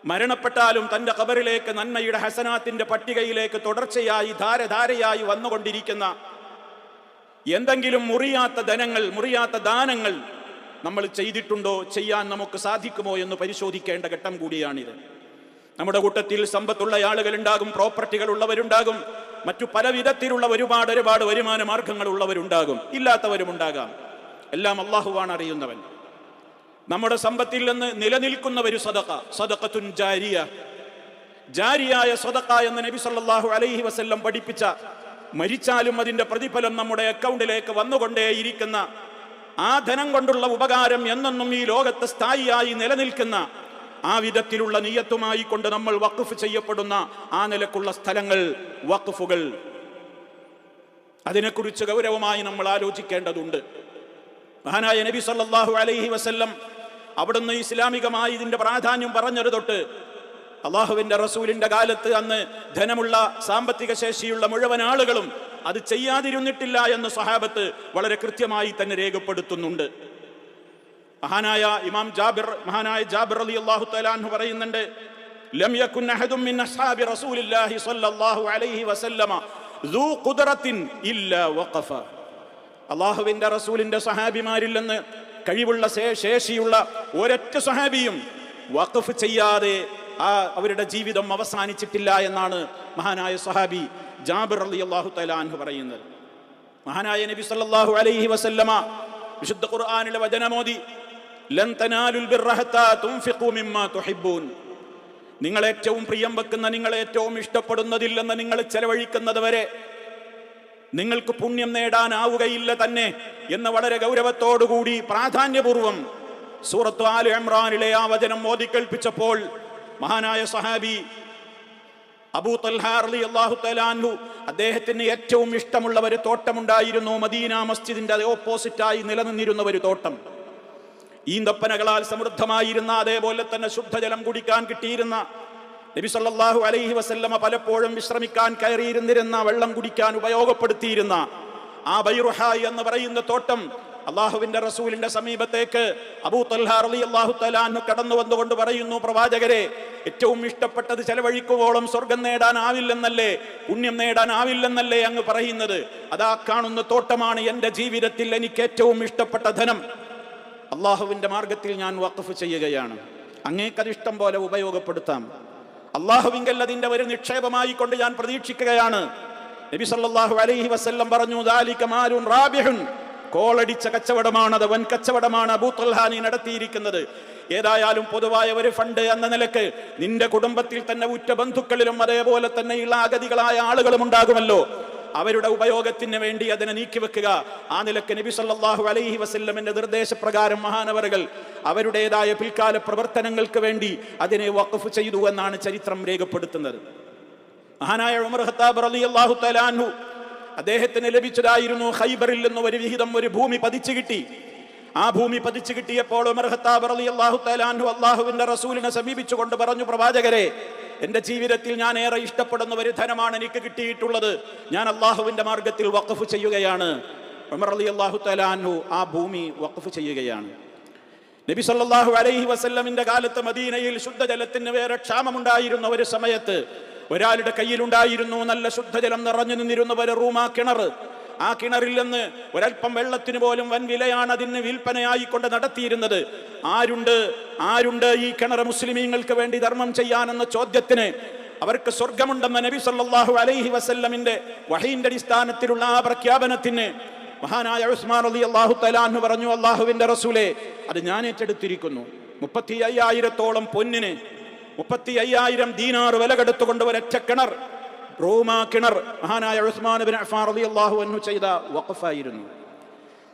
മരണപ്പെട്ടാലും തൻ്റെ ഖബറിലേക്ക് നന്മയുടെ ഹസനാത്തിന്റെ പട്ടികയിലേക്ക് തുടർച്ചയായി ധാരധാരയായി വന്നുകൊണ്ടിരിക്കുന്ന എന്തെങ്കിലും മുറിയാത്ത ധനങ്ങൾ, മുറിയാത്ത ദാനങ്ങൾ നമ്മൾ ചെയ്തിട്ടുണ്ടോ, ചെയ്യാൻ നമുക്ക് സാധിക്കുമോ എന്ന് പരിശോധിക്കേണ്ട ഘട്ടം കൂടിയാണിത്. നമ്മുടെ കൂട്ടത്തിൽ സമ്പത്തുള്ള ആളുകൾ ഉണ്ടാകും, പ്രോപ്പർട്ടികൾ ഉള്ളവരുണ്ടാകും, മറ്റു പല വിധത്തിലുള്ള ഒരുപാട് വരുമാന മാർഗങ്ങൾ ഉള്ളവരുണ്ടാകും, ഇല്ലാത്തവരുമുണ്ടാകാം. എല്ലാം അല്ലാഹുവാണ് അറിയുന്നവൻ. നമ്മുടെ സമ്പത്തിൽ നിന്ന് നിലനിൽക്കുന്ന ഒരു സദഖത്തുൻ ജാരിയ, ജാരിയായ സദഖ എന്ന് നബി സല്ലല്ലാഹു അലൈഹി വസല്ലം പഠിപ്പിച്ച, മരിച്ചാലും അതിന്റെ പ്രതിഫലം നമ്മുടെ അക്കൗണ്ടിലേക്ക് വന്നുകൊണ്ടേയിരിക്കുന്ന, ആ ധനം കൊണ്ടുള്ള ഉപകാരം എന്നെന്നും ഈ ലോകത്ത് സ്ഥായിയായി നിലനിൽക്കുന്ന ആ വിധത്തിലുള്ള നിയ്യത്തുമായി കൊണ്ട് നമ്മൾ വഖഫ് ചെയ്യപ്പെടുന്ന ആ നിലക്കുള്ള സ്ഥലങ്ങൾ, വഖഫുകൾ, അതിനെക്കുറിച്ച് ഗൗരവമായി നമ്മൾ ആലോചിക്കേണ്ടതുണ്ട്. മഹാനായ നബി സല്ലല്ലാഹു അലൈഹി വസല്ലം അവിടുന്ന് ഇസ്ലാമികമായി ഇതിന്റെ പ്രാധാന്യം പറഞ്ഞത് തൊട്ട് അള്ളാഹുവിന്റെ റസൂലിന്റെ കാലത്ത് അന്ന് ധനമുള്ള, സാമ്പത്തിക ശേഷിയുള്ള മുഴുവൻ ആളുകളും അത് ചെയ്യാതിരുന്നിട്ടില്ല എന്ന് സ്വഹാബത്ത് വളരെ കൃത്യമായി തന്നെ രേഖപ്പെടുത്തുന്നുണ്ട്. മഹാനായ ജാബിർ റളിയല്ലാഹു തആല അൻഹു പറയുന്നുണ്ട്, ലം യകുൻ അഹദും മിൻ അസ്ഹാബി റസൂലില്ലാഹി സ്വല്ലല്ലാഹു അലൈഹി വസല്ലമ ദൂ ഖുദ്റത്തിൻ ഇല്ലാ വഖഫ. അള്ളാഹുവിന്റെ റസൂലിന്റെ സഹാബിമാരിൽ നിന്ന് കഴിവുള്ള, ശേഷിയുള്ള ഒരൊറ്റ സഹാബിയും വഖഫ് ചെയ്യാതെ അവരുടെ ജീവിതം അവസാനിച്ചിട്ടില്ല എന്നാണ് മഹാനായ സഹാബി ജാബിർ റളിയല്ലാഹു തആല അൻഹു പറയുന്നത്. മഹാനായ നബി സല്ലല്ലാഹു അലൈഹി വസല്ലമ വിശുദ്ധ ഖുർആനിലെ വചനമോദി, ലൻ തനാലുൽ ബിർറ ഹത്താ തുൻഫിഖു മിമ്മാ തുഹിബ്ബൂൻ. നിങ്ങൾ ഏറ്റവും പ്രിയം വെക്കുന്ന, നിങ്ങൾ ഏറ്റവും ഇഷ്ടപ്പെടുന്നതിൽ നിന്ന് നിങ്ങൾ ചെലവഴിക്കുന്നത് വരെ നിങ്ങൾക്ക് പുണ്യം നേടാനാവുകയില്ല തന്നെ എന്ന് വളരെ ഗൗരവത്തോടുകൂടി പ്രാധാന്യപൂർവം സൂറത്ത് ആൽ ഇംറാനിലെ ആ വചനം ഓതിക്കേൽപ്പിച്ചപ്പോൾ മഹാനായ സഹാബി അബൂ തൽഹ റളിയല്ലാഹു തആല അൻഹു, അദ്ദേഹത്തിന് ഏറ്റവും ഇഷ്ടമുള്ള ഒരു തോട്ടമുണ്ടായിരുന്നു. മദീന മസ്ജിദിന്റെ ഓപ്പോസിറ്റായി നിലനിന്നിരുന്ന ഒരു തോട്ടം, ഈന്തപ്പനകളാൽ സമൃദ്ധമായിരുന്ന, അതേപോലെ തന്നെ ശുദ്ധജലം കുടിക്കാൻ കിട്ടിയിരുന്ന, നബി സല്ലല്ലാഹു അലൈഹി വസല്ലമ പലപ്പോഴും വിശ്രമിക്കാൻ കയറിയിരുന്നിരുന്ന, വെള്ളം കുടിക്കാൻ ഉപയോഗപ്പെടുത്തിയിരുന്ന ആ ബൈറുഹ എന്ന് പറയുന്ന തോട്ടം അള്ളാഹുവിന്റെ റസൂലിന്റെ സമീപത്തേക്ക് അബൂ തൽഹ റളിയല്ലാഹു തആല അൻഹു കടന്നു വന്നുകൊണ്ട് പറയുന്നു, പ്രവാചകരെ, ഏറ്റവും ഇഷ്ടപ്പെട്ടത് ചെലവഴിക്കുവോളം സ്വർഗം നേടാനാവില്ലെന്നല്ലേ, പുണ്യം നേടാനാവില്ലെന്നല്ലേ അങ്ങ് പറയുന്നത്? അതാ കാണുന്ന തോട്ടമാണ് എൻ്റെ ജീവിതത്തിൽ എനിക്ക് ഏറ്റവും ഇഷ്ടപ്പെട്ട ധനം. അള്ളാഹുവിന്റെ മാർഗത്തിൽ ഞാൻ വഖഫ് ചെയ്യുകയാണ്. അങ്ങേക്കത് ഇഷ്ടം പോലെ ഉപയോഗപ്പെടുത്താം. അള്ളാഹുവിങ്കൽ അതിന്റെ ഒരു നിക്ഷേപമായി കൊണ്ട് ഞാൻ പ്രതീക്ഷിക്കുകയാണ്. നബി സല്ലല്ലാഹു അലൈഹി വസല്ലം പറഞ്ഞു, ദാലിക മാലുൻ റാബിഹുൻ. കോളടിച്ച കച്ചവടമാണ്, വൻ കച്ചവടമാണ് അബൂ തൽഹ നീ നടത്തിയിരിക്കുന്നത്. ഏതായാലും പൊതുവായ ഒരു ഫണ്ട് എന്ന നിലക്ക് നിന്റെ കുടുംബത്തിൽ തന്നെ ഉറ്റ ബന്ധുക്കളിലും അതേപോലെ തന്നെ ഉള്ള അഗതികളായ ആളുകളും ഉണ്ടാകുമല്ലോ, അവരുടെ ഉപയോഗത്തിന് വേണ്ടി അതിനെ നീക്കിവെക്കുക. ആ നിലക്ക് നബി സല്ലല്ലാഹു അലൈഹി വസല്ലമിന്റെ നിർദ്ദേശപ്രകാരം മഹാനവറുകൾ അവരുടേതായ പിൽക്കാല പ്രവർത്തനങ്ങൾക്ക് വേണ്ടി അതിനെ വഖഫ് ചെയ്തു എന്നാണ് ചരിത്രം രേഖപ്പെടുത്തുന്നത്. മഹാനായ ഉമർ ഖത്താബ് റളിയല്ലാഹു തആല അൻഹു, അദ്ദേഹത്തിന് ലഭിച്ചതായിരുന്നു ഖൈബറിൽ നിന്ന് ഒരു വിഹിതം, ഒരു ഭൂമി പതിച്ചു കിട്ടി. ആ ഭൂമി പതിച്ചു കിട്ടിയപ്പോൾ ഉമർ ഖത്താബ് റളിയല്ലാഹു തആല അൻഹു അല്ലാഹുവിന്റെ റസൂലിനെ സമീപിച്ചുകൊണ്ട് പറഞ്ഞു, പ്രവാചകരെ, എന്റെ ജീവിതത്തിൽ ഞാൻ ഏറെ ഇഷ്ടപ്പെടുന്ന ഒരു ധനമാണ് എനിക്ക് കിട്ടിയിട്ടുള്ളത്, ഞാൻ അള്ളാഹുവിന്റെ മാർഗത്തിൽ വഖഫ് ചെയ്യുകയാണ്. ഉമർ റളിയല്ലാഹു തആല അൻഹു ആ ഭൂമി വഖഫ് ചെയ്യുകയാണ്. നബി സല്ലല്ലാഹു അലൈഹി വസല്ലമിന്റെ കാലത്ത് മദീനയിൽ ശുദ്ധജലത്തിന് വേറെ ക്ഷാമമുണ്ടായിരുന്ന ഒരു സമയത്ത് ഒരാളുടെ കയ്യിലുണ്ടായിരുന്നു നല്ല ശുദ്ധജലം നിറഞ്ഞു നിന്നിരുന്ന ഒരു റൂമാ കിണർ. ആ കിണറിൽ നിന്ന് ഒരൽപ്പം വെള്ളത്തിന് പോലും വൻ വിലയാണ് അതിന് വിൽപ്പനയായിക്കൊണ്ട് നടത്തിയിരുന്നത്. ആരുണ്ട് ഈ കിണർ മുസ്ലിമീങ്ങൾക്ക് വേണ്ടി ധർമ്മം ചെയ്യാനെന്ന ചോദ്യത്തിന് അവർക്ക് സ്വർഗമുണ്ടെന്ന നബി സല്ലല്ലാഹു അലൈഹി വസല്ലമിന്റെ വഹീന്റെ അടിസ്ഥാനത്തിലുള്ള ആ പ്രഖ്യാപനത്തിന് മഹാനായ ഉസ്മാൻ റളിയല്ലാഹു തആല അൻഹു പറഞ്ഞു, അല്ലാഹുവിന്റെ റസൂലേ, അത് ഞാൻ ഏറ്റെടുത്തിരിക്കുന്നു. 35,000 പൊന്നിന് 35,000 ദീനാർ വില കെടുത്തുകൊണ്ട് ഒരൊറ്റ കിണർ, റൂമാ കിണർ, മഹാനായ ഉസ്മാൻ ഇബ്നു അഫ്ഫാൻ റളിയല്ലാഹു അൻഹു ചെയ്ത വഖഫായിരുന്നു.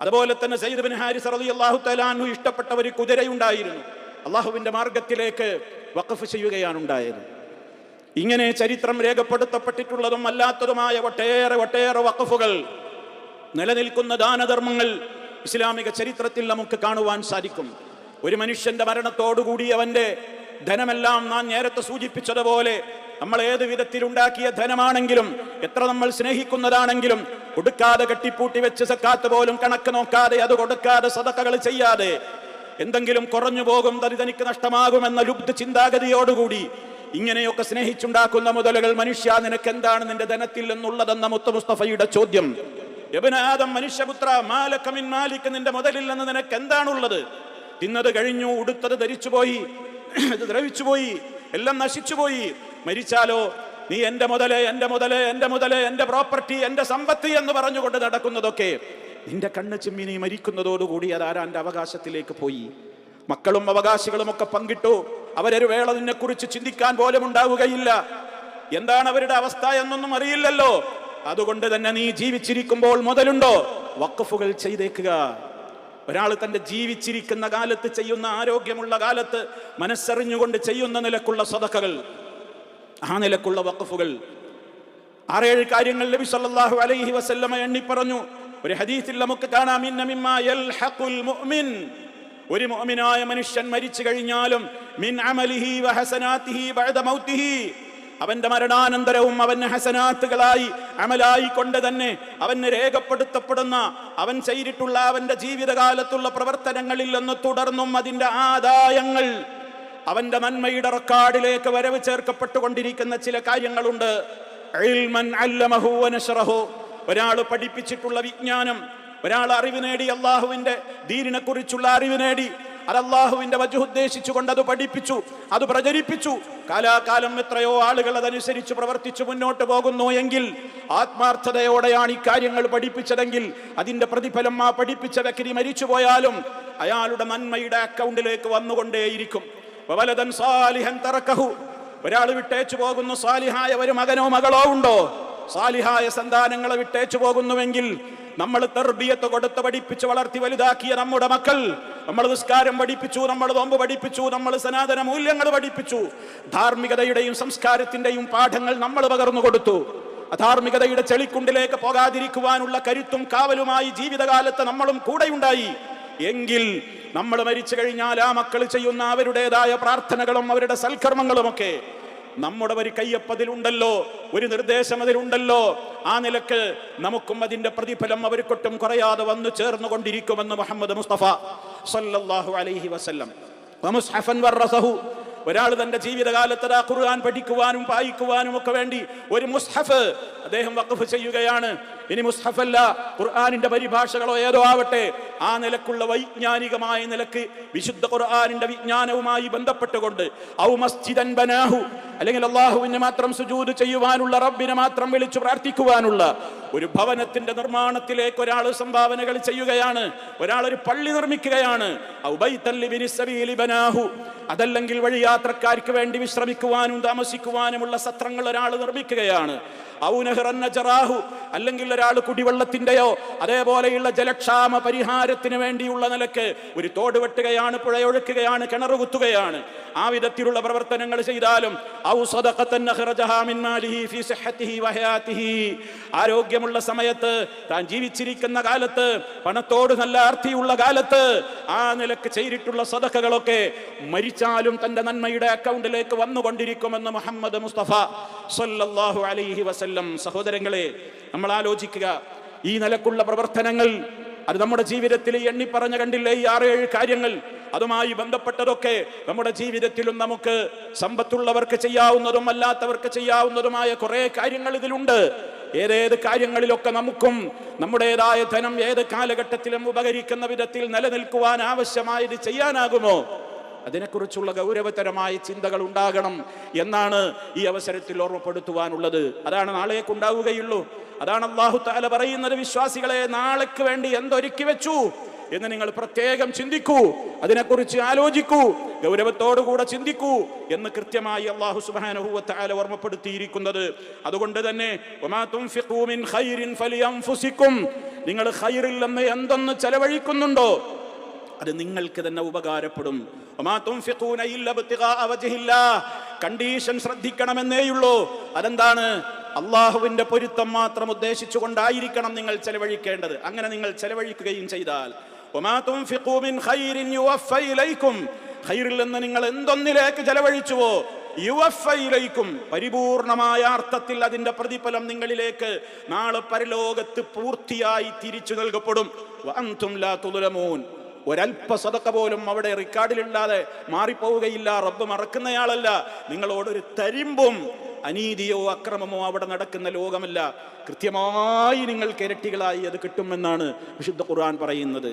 അതുപോലെ തന്നെ സയ്യിദ് ഇബ്നു ഹാരിസ റളിയല്ലാഹു തആല അൻഹു ഇഷ്ടപ്പെട്ട ഒരു കുതിരയുണ്ടായിരുന്നു, അള്ളാഹുവിന്റെ മാർഗത്തിലേക്ക് വഖഫ് ചെയ്യുകയാണ് ഉണ്ടായത്. ഇങ്ങനെ ചരിത്രം രേഖപ്പെടുത്തപ്പെട്ടിട്ടുള്ളതും അല്ലാത്തതുമായ ഒട്ടേറെ വഖഫുകൾ, നിലനിൽക്കുന്ന ദാനധർമ്മങ്ങൾ ഇസ്ലാമിക ചരിത്രത്തിൽ നമുക്ക് കാണുവാൻ സാധിക്കും. ഒരു മനുഷ്യന്റെ മരണത്തോടുകൂടി അവന്റെ ധനമെല്ലാം നാം നേരത്തെ സൂചിപ്പിച്ചതുപോലെ നമ്മൾ ഏത് വിധത്തിലുണ്ടാക്കിയ ധനമാണെങ്കിലും, എത്ര നമ്മൾ സ്നേഹിക്കുന്നതാണെങ്കിലും, കൊടുക്കാതെ കെട്ടിപ്പൂട്ടി വെച്ച് സക്കാത്ത് പോലും കണക്ക് നോക്കാതെ, അത് കൊടുക്കാതെ സദഖകൾ ചെയ്യാതെ എന്തെങ്കിലും കുറഞ്ഞു പോകും, തനിക്ക് നഷ്ടമാകുമെന്ന ലുബ്ധ ചിന്താഗതിയോടുകൂടി ഇങ്ങനെയൊക്കെ സ്നേഹിച്ചുണ്ടാക്കുന്ന മുതലുകൾ, മനുഷ്യ നിനക്ക് എന്താണ് നിന്റെ ധനത്തിൽ എന്നുള്ളതെന്ന മുത്ത മുസ്തഫയുടെ ചോദ്യം. ഇബ്നു ആദം, മനുഷ്യപുത്ര, മാലക മിൻ മാലിക്, നിന്റെ മുതലിൽ നിന്ന് നിനക്ക് എന്താണുള്ളത്? തിന്നത് കഴിഞ്ഞു, ഉടുത്തത് ധരിച്ചുപോയി, ദ്രവിച്ചുപോയി, എല്ലാം നശിച്ചുപോയി. മരിച്ചാലോ നീ എന്റെ മുതല്, എന്റെ മുതല്, എന്റെ മുതല്, എന്റെ പ്രോപ്പർട്ടി, എന്റെ സമ്പത്ത് എന്ന് പറഞ്ഞുകൊണ്ട് നടക്കുന്നതൊക്കെ നിന്റെ കണ്ണ് ചിമ്മി നീ മരിക്കുന്നതോടുകൂടി അതാരാന്റെ അവകാശത്തിലേക്ക് പോയി. മക്കളും അവകാശികളും ഒക്കെ പങ്കിട്ടു. അവരൊരു വേള നിന്നെ കുറിച്ച് ചിന്തിക്കാൻ പോലും ഉണ്ടാവുകയില്ല. എന്താണ് അവരുടെ അവസ്ഥ എന്നൊന്നും അറിയില്ലല്ലോ. അതുകൊണ്ട് തന്നെ നീ ജീവിച്ചിരിക്കുമ്പോൾ മുതലുണ്ടോ, വഖഫുകൾ ചെയ്തേക്കുക. ഒരാൾ തന്റെ ജീവിച്ചിരിക്കുന്ന കാലത്ത് ചെയ്യുന്ന, ആരോഗ്യമുള്ള കാലത്ത് മനസ്സറിഞ്ഞുകൊണ്ട് ചെയ്യുന്ന നിലക്കുള്ള സദഖകൾ, ആ നിലക്കുള്ള വഖഫുകൾ, 6-7 കാര്യങ്ങൾ നബി സല്ലല്ലാഹു അലൈഹി വസല്ലമ എണ്ണി പറഞ്ഞു. ഒരു ഹദീസിൽ നമുക്ക് കാണാം, ഇന്ന മിമ്മാ യൽഹഖുൽ മുഅ്മിൻ, ഒരു മുഅ്മിനായ മനുഷ്യൻ മരിച്ചു കഴിഞ്ഞാലും മിൻ അമലിഹി വഹസനാതിഹി ബഅദ മൗതിഹി, അവന്റെ മരണാനന്തരവും അവന് ഹസനാത്തുകളായി അമലായി കൊണ്ട് തന്നെ അവന് രേഖപ്പെടുത്തപ്പെടുന്ന, അവൻ ചെയ്തിട്ടുള്ള അവന്റെ ജീവിതകാലത്തുള്ള പ്രവർത്തനങ്ങളിൽ നിന്ന് തുടർന്നും അതിന്റെ ആദായങ്ങൾ അവന്റെ നന്മയുടെ റെക്കോർഡിലേക്ക് വരവ് ചേർക്കപ്പെട്ടുകൊണ്ടിരിക്കുന്ന ചില കാര്യങ്ങളുണ്ട്. ഇൽമൻ അല്ലമഹു വനശറഹു, ഒരാൾ പഠിപ്പിച്ചിട്ടുള്ള വിജ്ഞാനം, ഒരാൾ അറിവ് നേടി, അള്ളാഹുവിന്റെ ദീനിനെ കുറിച്ചുള്ള അറിവ് നേടി, അത് അള്ളാഹുവിന്റെ വജ്ഹ് ഉദ്ദേശിച്ചുകൊണ്ട് അത് പഠിപ്പിച്ചു, അത് പ്രചരിപ്പിച്ചു. കാലാകാലം എത്രയോ ആളുകൾ അതനുസരിച്ച് പ്രവർത്തിച്ചു മുന്നോട്ട് പോകുന്നു എങ്കിൽ, ആത്മാർത്ഥതയോടെയാണ് ഈ കാര്യങ്ങൾ പഠിപ്പിച്ചതെങ്കിൽ അതിന്റെ പ്രതിഫലം ആ പഠിപ്പിച്ച വ്യക്തി മരിച്ചുപോയാലും അയാളുടെ നന്മയുടെ അക്കൗണ്ടിലേക്ക് വന്നുകൊണ്ടേയിരിക്കും. വലദൻ സാലിഹൻ തറക്കഹു, ഒരാൾ വിട്ടേച്ചു പോകുന്നു, സാലിഹായ ഒരു മകനോ മകളോ ഉണ്ടോ? സാലിഹായ സന്താനങ്ങളെ വിട്ടേച്ചു പോകുന്നുവെങ്കിൽ, നമ്മൾ തർബിയത്ത് കൊടുത്ത് പഠിപ്പിച്ച് വളർത്തി വലുതാക്കിയ നമ്മുടെ മക്കൾ, നമ്മൾ നിസ്കാരം പഠിപ്പിച്ചു, നമ്മൾ നോമ്പ് പഠിപ്പിച്ചു, നമ്മൾ സനാതന മൂല്യങ്ങൾ പഠിപ്പിച്ചു, ധാർമ്മികതയുടെയും സംസ്കാരത്തിന്റെയും പാഠങ്ങൾ നമ്മൾ പകർന്നു കൊടുത്തു. അധാർമികതയുടെ ചെളിക്കുണ്ടിലേക്ക് പോകാതിരിക്കുവാനുള്ള കരുത്തും കാവലുമായി ജീവിതകാലത്ത് നമ്മളും കൂടെയുണ്ടായി എങ്കിൽ, നമ്മൾ മരിച്ചു കഴിഞ്ഞാൽ ആ മക്കൾ ചെയ്യുന്ന അവരുടേതായ പ്രാർത്ഥനകളും അവരുടെ സൽക്കർമ്മങ്ങളുമൊക്കെ നമ്മുടെ ഒരു കയ്യപ്പതിലുണ്ടല്ലോ, ഒരു നിർദ്ദേശം അതിലുണ്ടല്ലോ. ആ നിലക്ക് നമുക്കും അതിന്റെ പ്രതിഫലം അവർക്കൊട്ടും കുറയാതെ വന്നു ചേർന്നുകൊണ്ടിരിക്കുമെന്ന് മുഹമ്മദ് മുസ്തഫ സല്ലല്ലാഹു അലൈഹി വസല്ലം. വമുസ്ഹഫൻ വറസഹു, ഒരാൾ തന്റെ ജീവിതകാലത്ത് ആ ഖുർആൻ പഠിക്കുവാനും വായിക്കുവാനും ഒക്കെ വേണ്ടി ഒരു മുസ്ഹഫ് അദ്ദേഹം വഖഫ് ചെയ്യുകയാണ്. ഇനി മുസ്ഹഫല്ല, ഖുർആനിന്റെ പരിഭാഷകളോ ഏതോ ആവട്ടെ, ആ നിലക്കുള്ള വൈജ്ഞാനികമായ നിലക്ക് വിശുദ്ധ ഖുർആനിന്റെ വിജ്ഞാനവുമായി ബന്ധപ്പെട്ടുകൊണ്ട്, ഔ മസ്ജിദൻ ബനാഹു, അല്ലെങ്കിൽ അള്ളാഹുവിനെ മാത്രം സുജൂദ് ചെയ്യുവാനുള്ള, റബ്ബിനെ മാത്രം വിളിച്ചു പ്രാർത്ഥിക്കുവാനുള്ള ഒരു ഭവനത്തിന്റെ നിർമ്മാണത്തിലേക്ക് ഒരാൾ സംഭാവനകൾ ചെയ്യുകയാണ്, ഒരാൾ ഒരു പള്ളി നിർമ്മിക്കുകയാണ്. ഔ ബൈതൻ ലിബ്നി സബീലി ബനാഹു, അതല്ലെങ്കിൽ വഴിയാത്രക്കാർക്ക് വേണ്ടി വിശ്രമിക്കുവാനും താമസിക്കുവാനുമുള്ള സത്രങ്ങൾ ഒരാൾ നിർമ്മിക്കുകയാണ്. അല്ലെങ്കിൽ ഒരാൾ കുടിവെള്ളത്തിന്റെയോ അതേപോലെയുള്ള ജലക്ഷാമ പരിഹാരത്തിന് വേണ്ടിയുള്ള നിലക്ക് ഒരു തോട് വെട്ടുകയാണ്, പുഴയൊഴുക്കുകയാണ്, കിണർ കുത്തുകയാണ്. ആ വിധത്തിലുള്ള പ്രവർത്തനങ്ങൾ ചെയ്താലും, ആരോഗ്യമുള്ള സമയത്ത്, താൻ ജീവിച്ചിരിക്കുന്ന കാലത്ത്, പണത്തോട് നല്ല ആർത്തിയുള്ള കാലത്ത് ആ നിലക്ക് ചെയ്തിട്ടുള്ള സദഖകളൊക്കെ മരിച്ചാലും തന്റെ നന്മയുടെ അക്കൗണ്ടിലേക്ക് വന്നുകൊണ്ടിരിക്കുമെന്ന് മുഹമ്മദ് മുസ്തഫ സല്ലല്ലാഹു അലൈഹി വസല്ലം. സഹോദരങ്ങളെ, നമ്മൾ ആലോചിക്കുക, ഈ നിലക്കുള്ള പ്രവർത്തനങ്ങൾ അത് നമ്മുടെ ജീവിതത്തിൽ എണ്ണിപ്പറഞ്ഞ കണ്ടില്ലേ ഈ 6-7 കാര്യങ്ങൾ, അതുമായി ബന്ധപ്പെട്ടതൊക്കെ നമ്മുടെ ജീവിതത്തിലും നമുക്ക് സമ്പത്തുള്ളവർക്ക് ചെയ്യാവുന്നതും അല്ലാത്തവർക്ക് ചെയ്യാവുന്നതുമായ കുറെ കാര്യങ്ങൾ ഇതിലുണ്ട്. ഏതേത് കാര്യങ്ങളിലൊക്കെ നമുക്കും നമ്മുടേതായ ധനം ഏത് കാലഘട്ടത്തിലും ഉപകരിക്കുന്ന വിധത്തിൽ നിലനിൽക്കുവാൻ ആവശ്യമായത് ചെയ്യാനാകുമോ, അതിനെക്കുറിച്ചുള്ള ഗൗരവതരമായ ചിന്തകൾ ഉണ്ടാകണം എന്നാണ് ഈ അവസരത്തിൽ ഓർമ്മപ്പെടുത്തുവാനുള്ളത്. അതാണ് നാളേക്കുണ്ടാവുകയുള്ളൂ. അതാണ് അല്ലാഹു തആല പറയുന്നത്, വിശ്വാസികളെ, നാളേക്ക് വേണ്ടി എന്തൊരുക്കി വെച്ചു എന്ന് നിങ്ങൾ പ്രത്യേകം ചിന്തിക്കൂ, അതിനെക്കുറിച്ച് ആലോചിക്കൂ, ഗൗരവത്തോടുകൂടെ ചിന്തിക്കൂ എന്ന് കൃത്യമായി അല്ലാഹു സുബ്ഹാനഹു വ തആല ഓർമ്മപ്പെടുത്തിയിരിക്കുന്നത്. അതുകൊണ്ട് തന്നെ വമാ തുൻഫിഖൂ മിൻ ഖൈറിൻ ഫലിയൻഫുസികും, നിങ്ങൾ ഖൈറിൽ നിന്ന് എന്തൊന്ന് ചെലവഴിക്കുന്നുണ്ടോ അത് നിങ്ങൾക്ക് തന്നെ ഉപകാരപ്പെടും. കണ്ടീഷൻ ശ്രദ്ധിക്കണമെന്നേയുള്ളൂ. അതെന്താണ്? അള്ളാഹുവിന്റെ പൊരുത്തം മാത്രം ഉദ്ദേശിച്ചുകൊണ്ടായിരിക്കണം നിങ്ങൾ ചെലവഴിക്കേണ്ടത്. അങ്ങനെ നിങ്ങൾ ചെലവഴിക്കുകയും ചെയ്താൽ, ഖൈറിൽ നിന്ന് നിങ്ങൾ എന്തൊന്നിലേക്ക് ചെലവഴിച്ചുവോ യുവഫൈലൈക്കും, പരിപൂർണമായ അർത്ഥത്തിൽ അതിന്റെ പ്രതിഫലം നിങ്ങളിലേക്ക് നാളെ പരലോകത്ത് പൂർത്തിയായി തിരിച്ചു നൽകപ്പെടും. വഅൻതും ലാ തുദ്ലമൂൻ, ഒരൽപ്പ സദഖ പോലും അവിടെ റെക്കോർഡിലില്ലാതെ മാറിപ്പോവുകയില്ല. റബ്ബ് മറക്കുന്നയാളല്ല. നിങ്ങളോടൊരു തരിമ്പും അനീതിയോ അക്രമമോ അവിടെ നടക്കുന്ന ലോകമല്ല. കൃത്യമായി നിങ്ങൾക്ക് ഇരട്ടികളായി അത് കിട്ടുമെന്നാണ് വിശുദ്ധ ഖുർആൻ പറയുന്നത്.